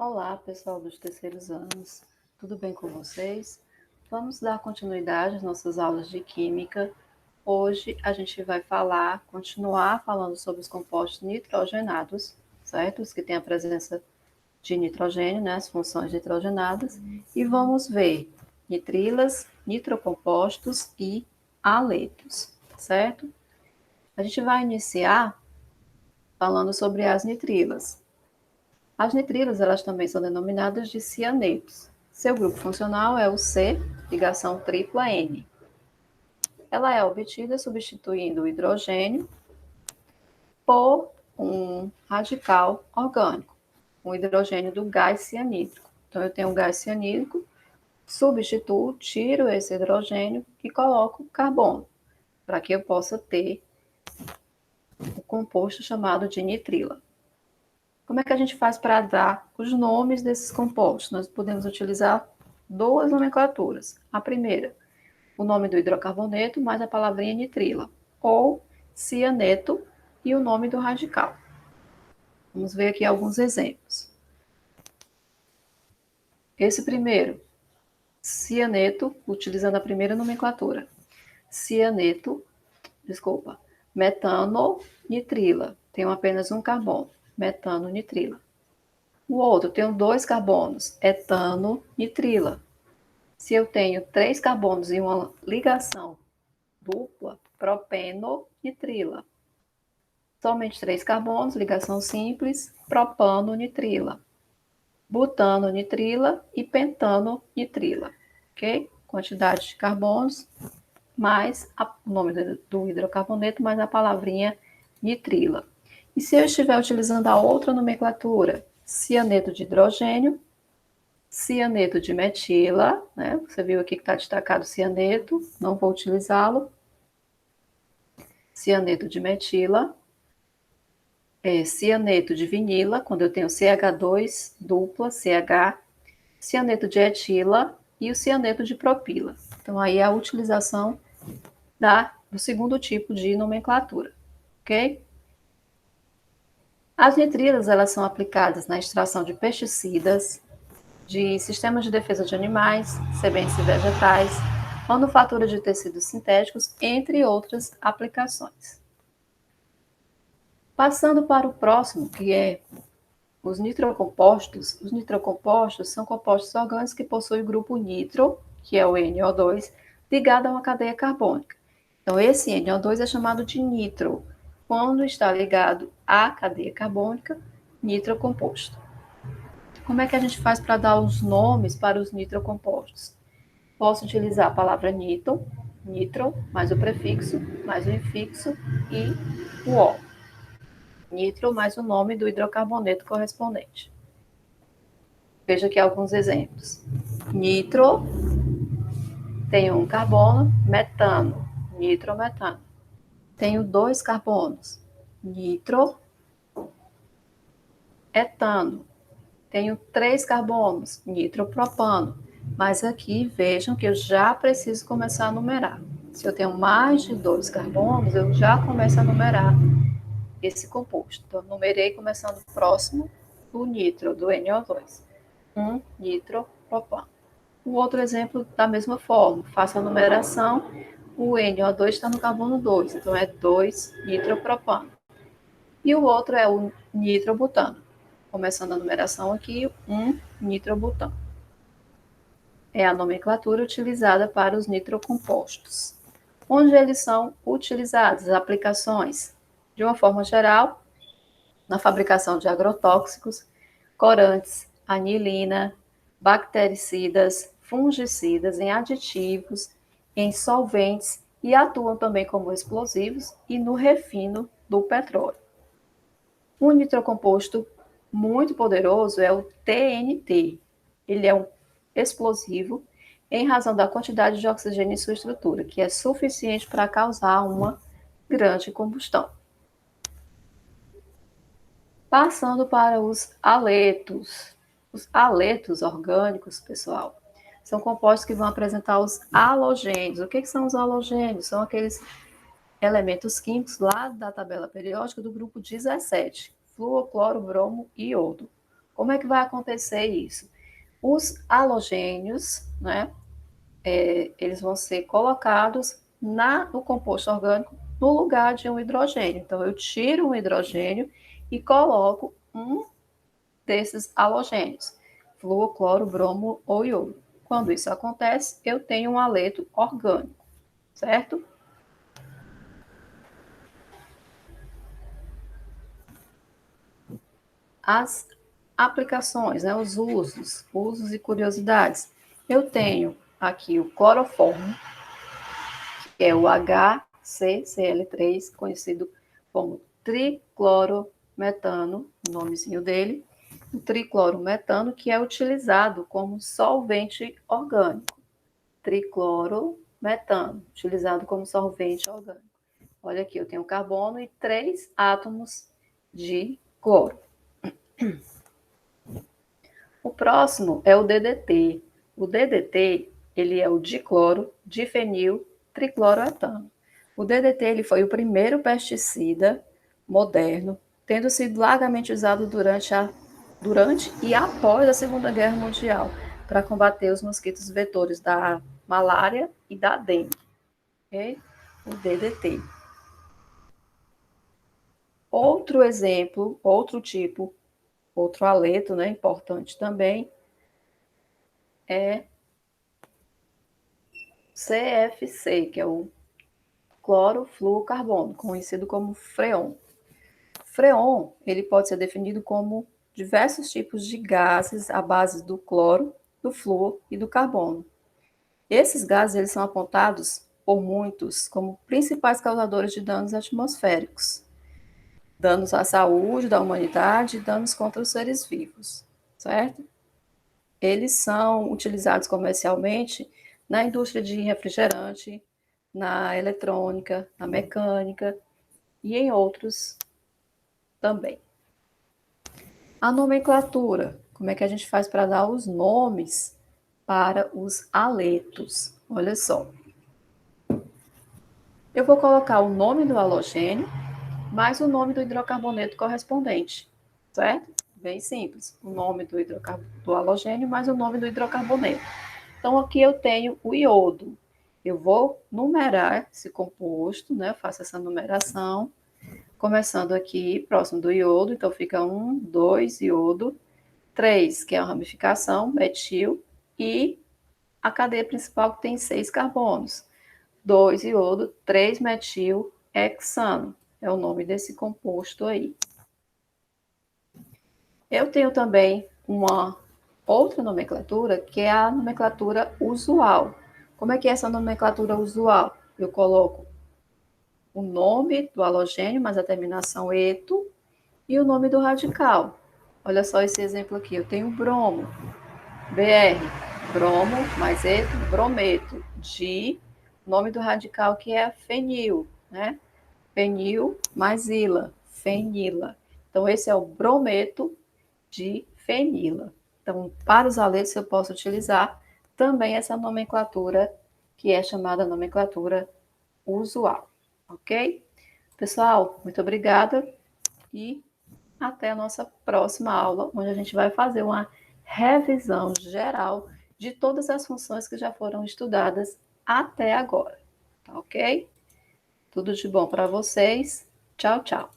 Olá, pessoal dos terceiros anos, tudo bem com vocês? Vamos dar continuidade às nossas aulas de Química. Hoje a gente vai continuar falando sobre os compostos nitrogenados, certo? Os que têm a presença de nitrogênio, né? As funções nitrogenadas. E vamos ver nitrilas, nitrocompostos e haletos, certo? A gente vai iniciar falando sobre as nitrilas. As nitrilas, elas também são denominadas de cianetos. Seu grupo funcional é o C, ligação tripla N. Ela é obtida substituindo o hidrogênio por um radical orgânico, um hidrogênio do gás cianídrico. Então, eu tenho um gás cianídrico, substituo, tiro esse hidrogênio e coloco carbono, para que eu possa ter o composto chamado de nitrila. Como é que a gente faz para dar os nomes desses compostos? Nós podemos utilizar duas nomenclaturas. A primeira, o nome do hidrocarboneto mais a palavrinha nitrila, ou cianeto e o nome do radical. Vamos ver aqui alguns exemplos. Esse primeiro, cianeto, utilizando a primeira nomenclatura. Metano-nitrila. Tenho apenas um carbono, metano-nitrila. O outro, tenho dois carbonos, etano-nitrila. Se eu tenho 3 carbonos e uma ligação dupla, propeno-nitrila. Somente 3 carbonos, ligação simples, propano-nitrila. Butano-nitrila e pentano-nitrila. Ok? Quantidade de carbonos, mais o nome do hidrocarboneto, mais a palavrinha nitrila. E se eu estiver utilizando a outra nomenclatura, cianeto de hidrogênio, cianeto de metila, né? Você viu aqui que está destacado cianeto, não vou utilizá-lo. Cianeto de metila, cianeto de vinila, quando eu tenho CH2 dupla, CH, cianeto de etila e o cianeto de propila. Então, aí é a utilização do segundo tipo de nomenclatura, ok? As nitrilas, elas são aplicadas na extração de pesticidas, de sistemas de defesa de animais, sementes e vegetais, manufatura de tecidos sintéticos, entre outras aplicações. Passando para o próximo, que é os nitrocompostos. Os nitrocompostos são compostos orgânicos que possuem o grupo nitro, que é o NO2, ligado a uma cadeia carbônica. Então, esse NO2 é chamado de nitro, quando está ligado à cadeia carbônica, nitrocomposto. Como é que a gente faz para dar os nomes para os nitrocompostos? Posso utilizar a palavra nitro, mais o prefixo, mais o infixo e o O. Nitro mais o nome do hidrocarboneto correspondente. Veja aqui alguns exemplos. Nitro tem um carbono, metano, nitrometano. Tenho 2 carbonos, nitroetano. Tenho 3 carbonos, nitropropano. Mas aqui vejam que eu já preciso começar a numerar. Se eu tenho mais de 2 carbonos, eu já começo a numerar esse composto. Então, eu numerei começando próximo do nitro, do NO2. Nitropropano. O outro exemplo, da mesma forma, faço a numeração, o NO2 está no carbono 2, então é 2 nitropropano. E o outro é o nitrobutano. Começando a numeração aqui, 1 nitrobutano. É a nomenclatura utilizada para os nitrocompostos. Onde eles são utilizados? As aplicações, de uma forma geral, na fabricação de agrotóxicos, corantes, anilina, bactericidas, fungicidas, em aditivos, em solventes e atuam também como explosivos e no refino do petróleo. Um nitrocomposto muito poderoso é o TNT. Ele é um explosivo em razão da quantidade de oxigênio em sua estrutura, que é suficiente para causar uma grande combustão. Passando para os haletos. Os haletos orgânicos, pessoal, são compostos que vão apresentar os halogênios. O que são os halogênios? São aqueles elementos químicos lá da tabela periódica do grupo 17, flúor, cloro, bromo e iodo. Como é que vai acontecer isso? Os halogênios, né, eles vão ser colocados no composto orgânico no lugar de um hidrogênio. Então, eu tiro um hidrogênio e coloco um desses halogênios, flúor, cloro, bromo ou iodo. Quando isso acontece, eu tenho um haleto orgânico, certo? As aplicações, né, os usos e curiosidades. Eu tenho aqui o cloroformo, que é o HCCl3, conhecido como triclorometano, o nomezinho dele, o triclorometano, que é utilizado como solvente orgânico. Triclorometano, utilizado como solvente orgânico. Olha aqui, eu tenho carbono e 3 átomos de cloro. O próximo é o DDT. O DDT, ele é o dicloro, difenil, tricloroetano. O DDT ele foi o primeiro pesticida moderno, tendo sido largamente usado durante e após a Segunda Guerra Mundial para combater os mosquitos vetores da malária e da dengue. Okay? O DDT. Outro exemplo, outro tipo, outro haleto, né, importante também, é CFC, que é o clorofluorcarbono, conhecido como freon. Freon, ele pode ser definido como diversos tipos de gases à base do cloro, do flúor e do carbono. Esses gases eles são apontados por muitos como principais causadores de danos atmosféricos, danos à saúde da humanidade e danos contra os seres vivos, certo? Eles são utilizados comercialmente na indústria de refrigerante, na eletrônica, na mecânica e em outros também. A nomenclatura, como é que a gente faz para dar os nomes para os haletos? Olha só. Eu vou colocar o nome do halogênio mais o nome do hidrocarboneto correspondente, certo? Bem simples. O nome do halogênio mais o nome do hidrocarboneto. Então, aqui eu tenho o iodo. Eu vou numerar esse composto, né? Eu faço essa numeração, começando aqui, próximo do iodo. Então, fica 1, 2, iodo. 3, que é a ramificação, metil. E a cadeia principal, que tem 6 carbonos. 2 iodo, 3 metil, hexano. É o nome desse composto aí. Eu tenho também uma outra nomenclatura, que é a nomenclatura usual. Como é que é essa nomenclatura usual? Eu coloco o nome do halogênio, mais a terminação eto, e o nome do radical. Olha só esse exemplo aqui. Eu tenho bromo, BR, bromo, mais eto, brometo, di, nome do radical que é fenil, né? Fenil mais ila, fenila. Então, esse é o brometo de fenila. Então, para os haletos, eu posso utilizar também essa nomenclatura, que é chamada nomenclatura usual, ok? Pessoal, muito obrigada e até a nossa próxima aula, onde a gente vai fazer uma revisão geral de todas as funções que já foram estudadas até agora, tá ok? Tudo de bom para vocês. Tchau, tchau.